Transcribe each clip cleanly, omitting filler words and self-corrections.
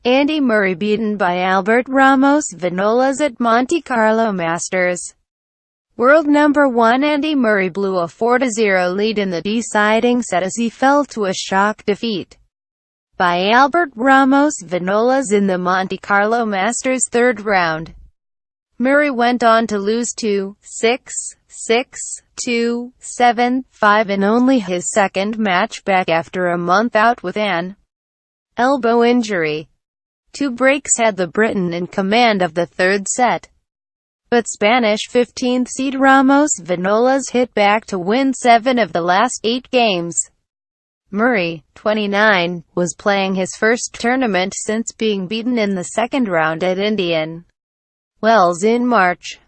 Andy Murray beaten by Albert Ramos-Vinolas at Monte Carlo Masters. World number 1 Andy Murray blew a 4-0 lead in the deciding set as he fell to a shock defeat by Albert Ramos-Vinolas in the Monte Carlo Masters third round. Murray went on to lose 2-6, 6-2, 7-5 in only his second match back after a month out with an elbow injury. 2 breaks had the Briton in command of the third set, but Spanish 15th seed Ramos-Vinolas hit back to win 7 of the last 8 games. Murray, 29, was playing his first tournament since being beaten in the second round at Indian Wells in March.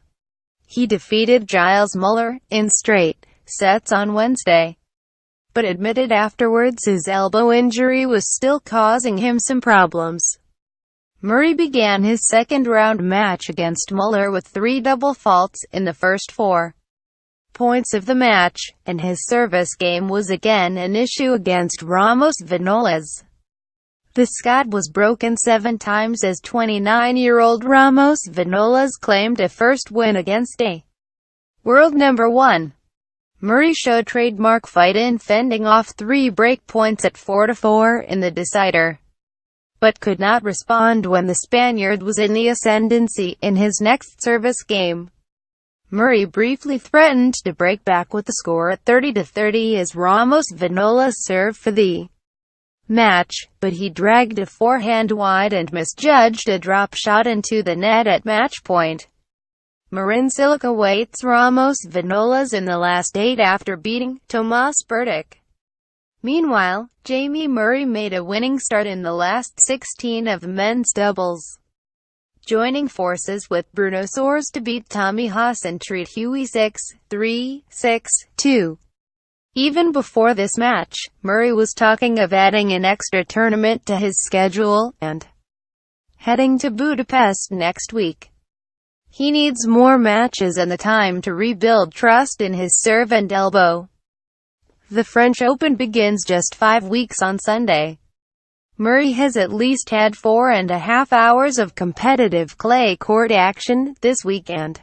He defeated Gilles Muller in straight sets on Wednesday, but admitted afterwards his elbow injury was still causing him some problems. Murray began his second-round match against Muller with 3 double faults in the first 4 points of the match, and his service game was again an issue against Ramos-Vinolas. The Scot was broken 7 times as 29-year-old Ramos-Vinolas claimed a first win against a world number 1. Murray showed trademark fight in fending off 3 break points at 4-4 in the decider, but could not respond when the Spaniard was in the ascendancy in his next service game. Murray briefly threatened to break back with the score at 30-30 as Ramos-Vinolas served for the match, but he dragged a forehand wide and misjudged a drop shot into the net at match point. Marin Cilic awaits Ramos-Vinolas in the last 8 after beating Tomas Berdych. Meanwhile, Jamie Murray made a winning start in the last 16 of men's doubles, joining forces with Bruno Soares to beat Tommy Haas and treat Huey 6-3, 6-2. Even before this match, Murray was talking of adding an extra tournament to his schedule, and heading to Budapest next week. He needs more matches and the time to rebuild trust in his serve and elbow. The French Open begins just 5 weeks on Sunday. Murray has at least had 4.5 hours of competitive clay court action this weekend.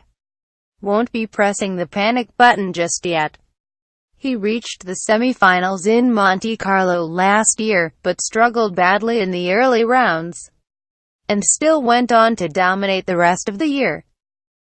Won't be pressing the panic button just yet. He reached the semi-finals in Monte Carlo last year, but struggled badly in the early rounds, and still went on to dominate the rest of the year.